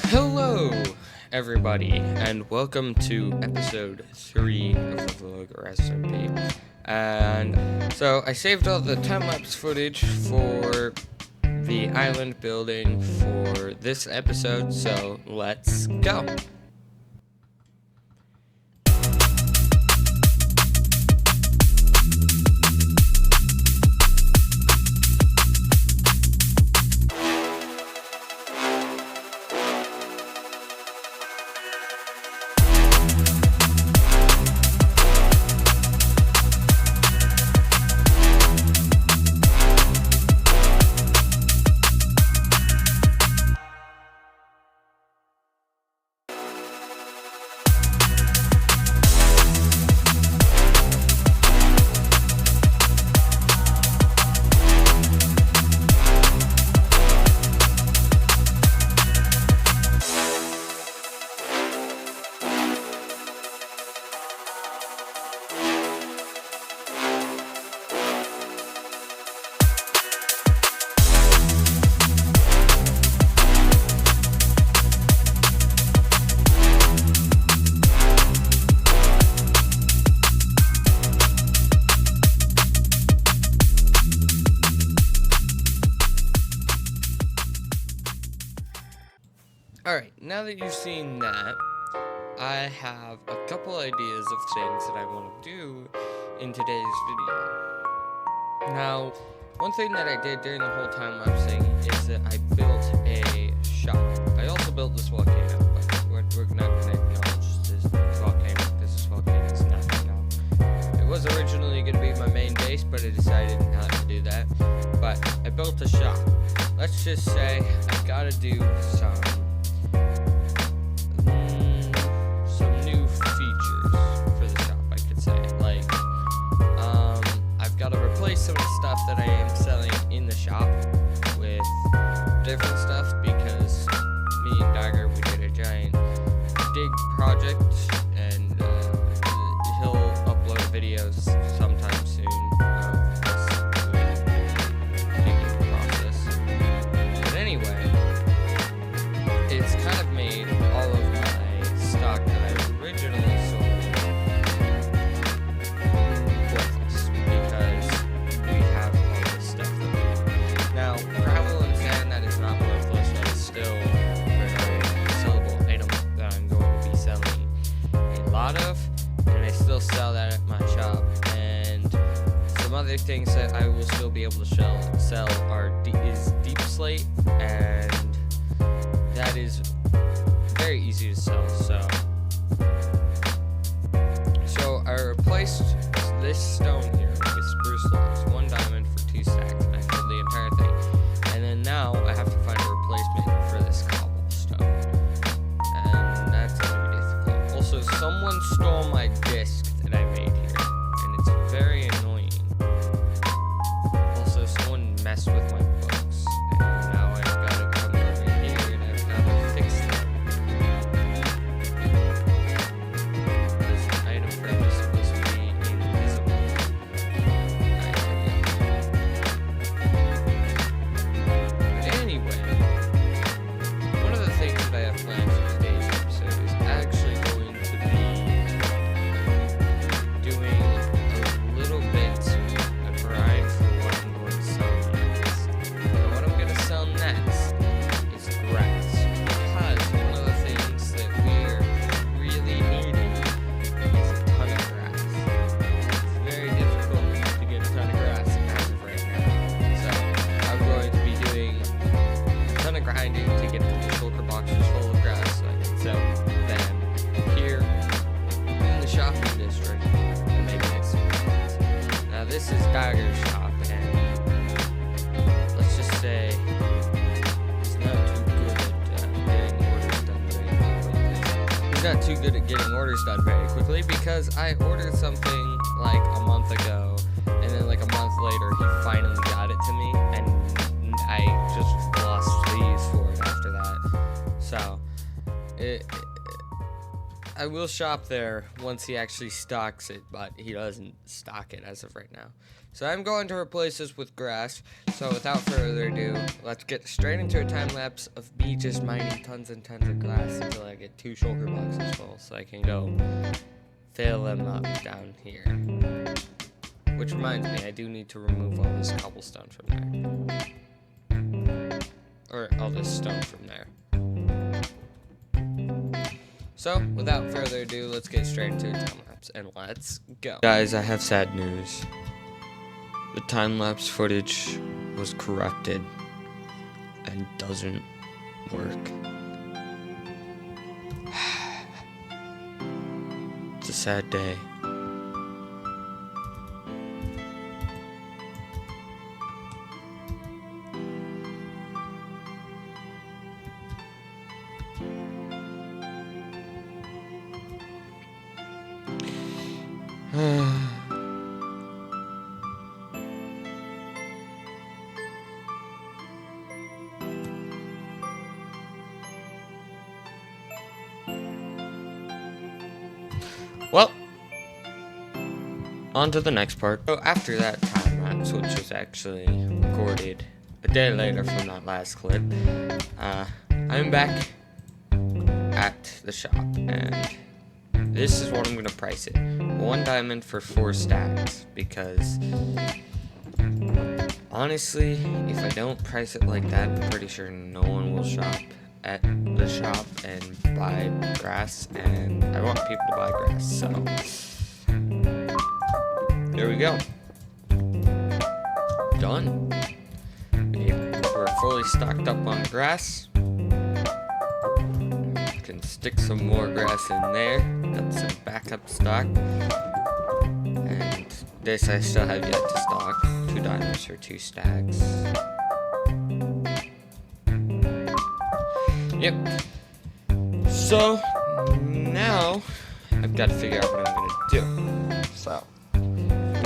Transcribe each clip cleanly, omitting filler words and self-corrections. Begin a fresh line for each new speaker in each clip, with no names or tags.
Hello, everybody, and welcome to episode 3 of the Velogger SMP. And so I saved all the time-lapse footage for the island building for this episode, so let's go. Alright, now that you've seen that, I have a couple ideas of things that I want to do in today's video. Now, one thing that I did during the whole time-lapse thing is that I built a shop. I also built this volcano, but we're not going to acknowledge this volcano because this volcano is nothing now. It was originally going to be my main base, but I decided not to do that. But I built a shop. Let's just say I've got to do some new features for the shop, I could say. Like, I've got to replace some of the stuff that I am selling in the shop with different stuff because me and Dagger, we did a giant dig project, and he'll upload videos sometime soon of us digging process. But anyway, it's kind of made all of my stock that I originally sold worthless because we have all this stuff that we have. Now, gravel and sand, that is not worthless, but it's still a very sellable item that I'm going to be selling a lot of, and I still sell that at my shop. And some other things that I will still be able to sell are is deep slate, and that is very easy to sell. So I replaced this stone here with spruce logs, 1 diamond for 2 stacks, and I filled the entire thing. And then now I have to find a replacement for this cobblestone, and that's going to be difficult. Also, someone stole my disc that I made here, and it's very annoying. Also, someone messed with my books, and now I've got to come over here and I've got to fix them. This item frame is supposed to be invisible. But anyway, one of the things that I have planned for today's episode is actually going to be doing a little bit of grind for what I'm going to sell next. And what I'm going to sell next is grass, because one of the things that we're really needing is a ton of grass. It's very difficult to get a ton of grass as of right now. So I'm going to be doing a ton of grinding to get a couple shulker boxes full of grass so I can sell them here in the shopping district and maybe get some profits. Now this is Dagger's shop, and let's just say he's not too good at getting orders done very quickly. He's not too good at getting orders done very quickly because I ordered something like a month ago, and then like a month later he finally got it to me, and I just lost sleeves for it after that. So I will shop there once he actually stocks it, but he doesn't stock it as of right now. So I'm going to replace this with grass. So without further ado, let's get straight into a time lapse of me just mining tons and tons of grass until I get 2 shulker boxes full, so I can go fill them up down here. Which reminds me, I do need to remove all this cobblestone from there. Or all this stone from there. So, without further ado, let's get straight into a time lapse, and let's go. Guys, I have sad news. The time lapse footage was corrupted and doesn't work. It's a sad day. Well, on to the next part. So after that time lapse, which was actually recorded a day later from that last clip, I'm back at the shop, and this is what I'm gonna price it. 1 diamond for 4 stacks, because honestly, if I don't price it like that, I'm pretty sure no one will shop at the shop and buy grass, and I want people to buy grass, so there we go. Done. We're fully stocked up on grass. Can stick some more grass in there. Got some backup stock. And this I still have yet to stock. 2 diamonds for 2 stacks. Yep. So now I've got to figure out what I'm gonna do. So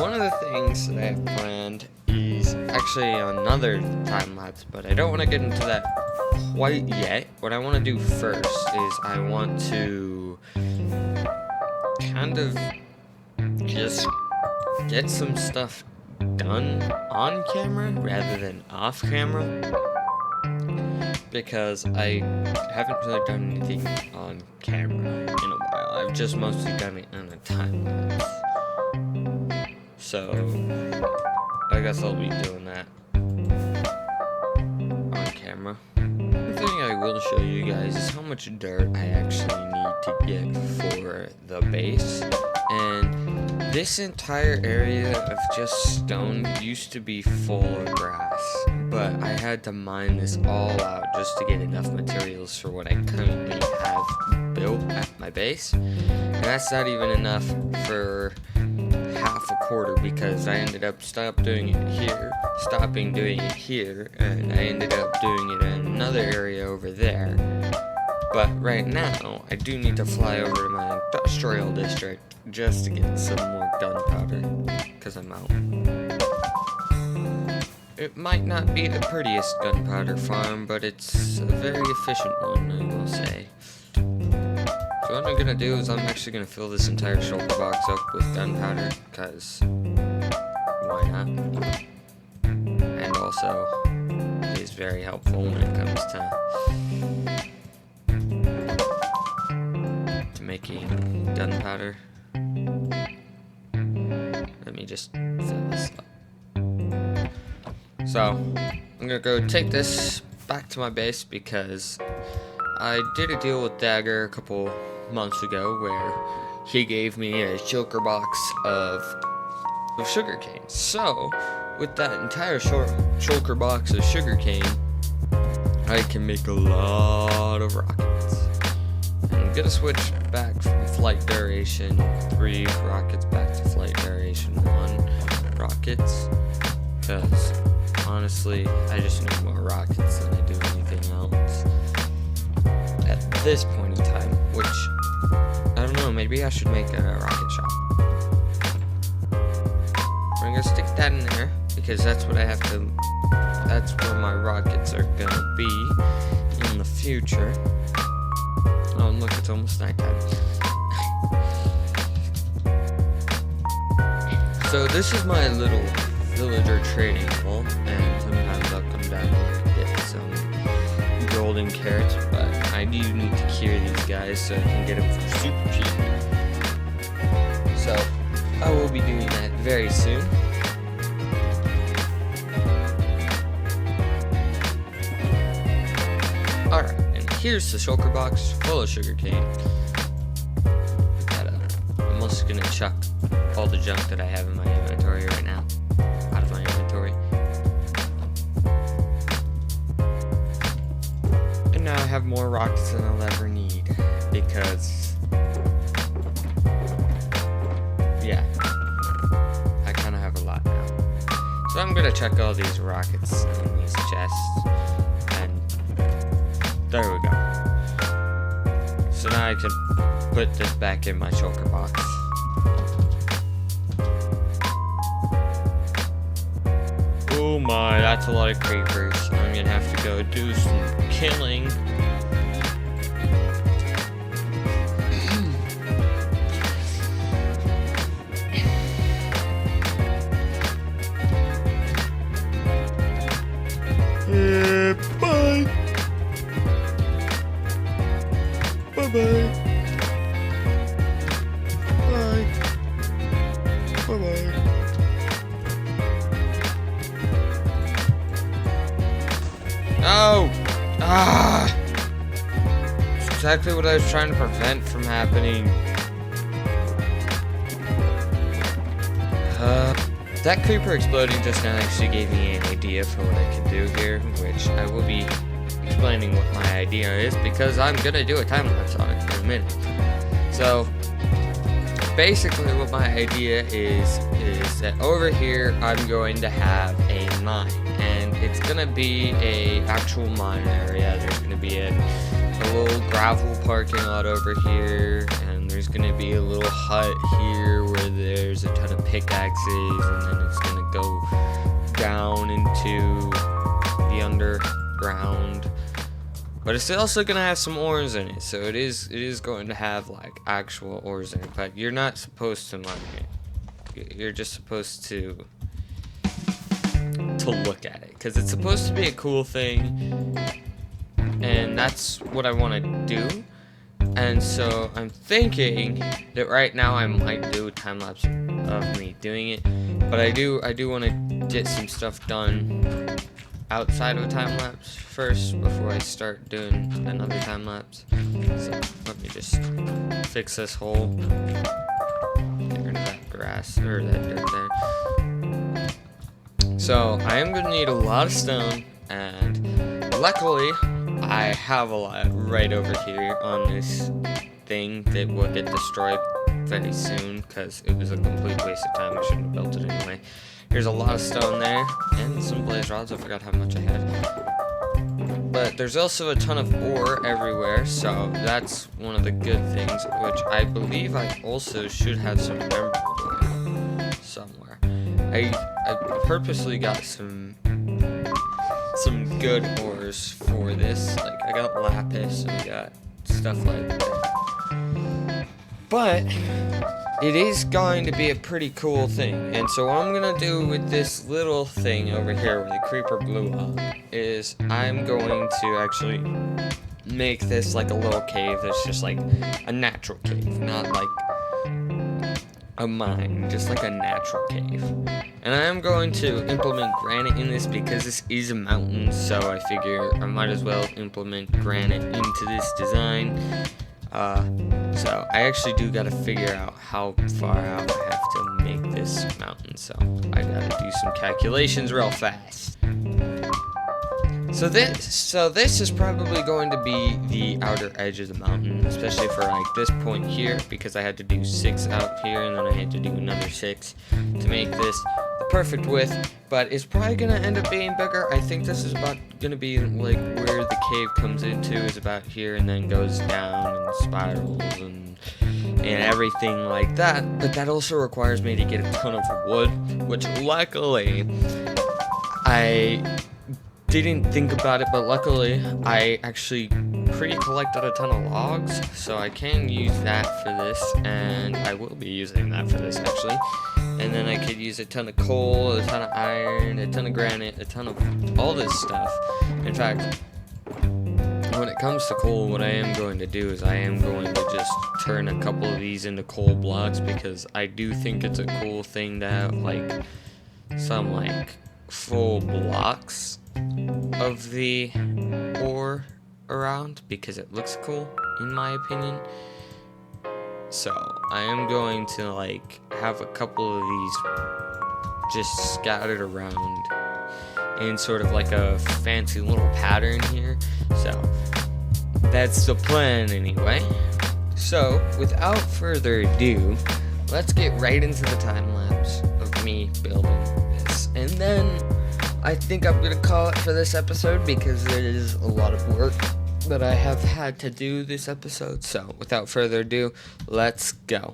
one of the things that I have planned is actually another time lapse, but I don't want to get into that quite yet. What I want to do first is I want to kind of just get some stuff done on camera rather than off camera, because I haven't really done anything on camera in a while. I've just mostly done it on a time lapse. So I guess I'll be doing that on camera. One thing I will show you guys is how much dirt I actually need to get for the base. And this entire area of just stone used to be full of grass, but I had to mine this all out just to get enough materials for what I currently have built at my base. And that's not even enough for half a quarter, because I ended up stopping doing it here, and I ended up doing it in another area over there. But right now, I do need to fly over to my industrial district just to get some more gunpowder, because I'm out. It might not be the prettiest gunpowder farm, but it's a very efficient one, I will say. So what I'm gonna do is I'm actually gonna fill this entire shulker box up with gunpowder, because why not? And also, it is very helpful when it comes to making gunpowder. Let me just fill this up. So, I'm gonna go take this back to my base, because I did a deal with Dagger a couple months ago where he gave me a shulker box of sugarcane. So, with that entire shulker box of sugarcane, I can make a lot of rockets. I'm gonna switch back from flight duration 3 rockets back to flight duration 1 rockets, because honestly, I just need more rockets than I do anything else at this point in time, which, I don't know, maybe I should make a rocket shop. We're gonna stick that in there, because that's what I have to, that's where my rockets are gonna be in the future. Oh, and look, it's almost nighttime. So this is my little villager trading hall, and sometimes I'll come down here and get some golden carrots, but I do need to cure these guys so I can get them for super cheap. So I will be doing that very soon. Alright, and here's the shulker box full of sugarcane. I'm also gonna chuck all the junk that I have in my inventory right now out of my inventory. And now I have more rocks than I'll ever need because, yeah, I kind of have a lot now. So I'm gonna check all these rockets in these chests, and there we go. So now I can put this back in my shulker box. Oh my, that's a lot of creepers. I'm gonna have to go do some killing. Bye. Bye-bye. Bye. Bye-bye. Oh! Ah! That's exactly what I was trying to prevent from happening. That creeper exploding just now actually gave me an idea for what I can do here, which I will be explaining what my idea is because I'm gonna do a time lapse on it in a minute. So basically what my idea is that over here I'm going to have a mine, and it's gonna be a actual mine area. There's gonna be a little gravel parking lot over here, and there's gonna be a little hut here where there's a ton of pickaxes, and then it's gonna go down into the underground. But it's also gonna have some ores in it, so it is going to have like actual ores in it. But you're not supposed to mine it. You're just supposed to look at it, because it's supposed to be a cool thing, and that's what I want to do. And so I'm thinking that right now I might do a time lapse of me doing it, but I do want to get some stuff done outside of a time lapse first before I start doing another time lapse. So let me just fix this hole. Get rid of that grass or that dirt there. So I am gonna need a lot of stone, and luckily I have a lot right over here on this thing that will get destroyed very soon because it was a complete waste of time. I shouldn't have built it anyway. There's a lot of stone there, and some blaze rods. I forgot how much I had. But there's also a ton of ore everywhere, so that's one of the good things, which I believe I also should have some emerald ore somewhere. I purposely got some good ores for this. Like, I got lapis, and I got stuff like that. But it is going to be a pretty cool thing, and so what I'm gonna do with this little thing over here where the creeper blew up is I'm going to actually make this like a little cave that's just like a natural cave, not like a mine, just like a natural cave. And I am going to implement granite in this because this is a mountain, so I figure I might as well implement granite into this design. So I actually do gotta figure out how far out I have to make this mountain, so I gotta do some calculations real fast. So this is probably going to be the outer edge of the mountain, especially for like this point here, because I had to do 6 out here, and then I had to do another 6 to make this the perfect width. But it's probably gonna end up being bigger. I think this is about gonna be like where the cave comes into is about here, and then goes down and spirals and everything like that. But that also requires me to get a ton of wood, which luckily I didn't think about it, but luckily I actually pre-collected a ton of logs, so I can use that for this, and I will be using that for this actually. and then I could use a ton of coal, a ton of iron, a ton of granite, a ton of all this stuff. In fact, when it comes to coal, what I am going to do is I am going to just turn a couple of these into coal blocks, because I do think it's a cool thing to have like some like full blocks of the ore around, because it looks cool in my opinion. So I am going to like have a couple of these just scattered around in sort of like a fancy little pattern here. So that's the plan anyway. So without further ado, let's get right into the time lapse of me building this. And then I think I'm gonna call it for this episode, because it is a lot of work that I have had to do this episode. So without further ado, let's go.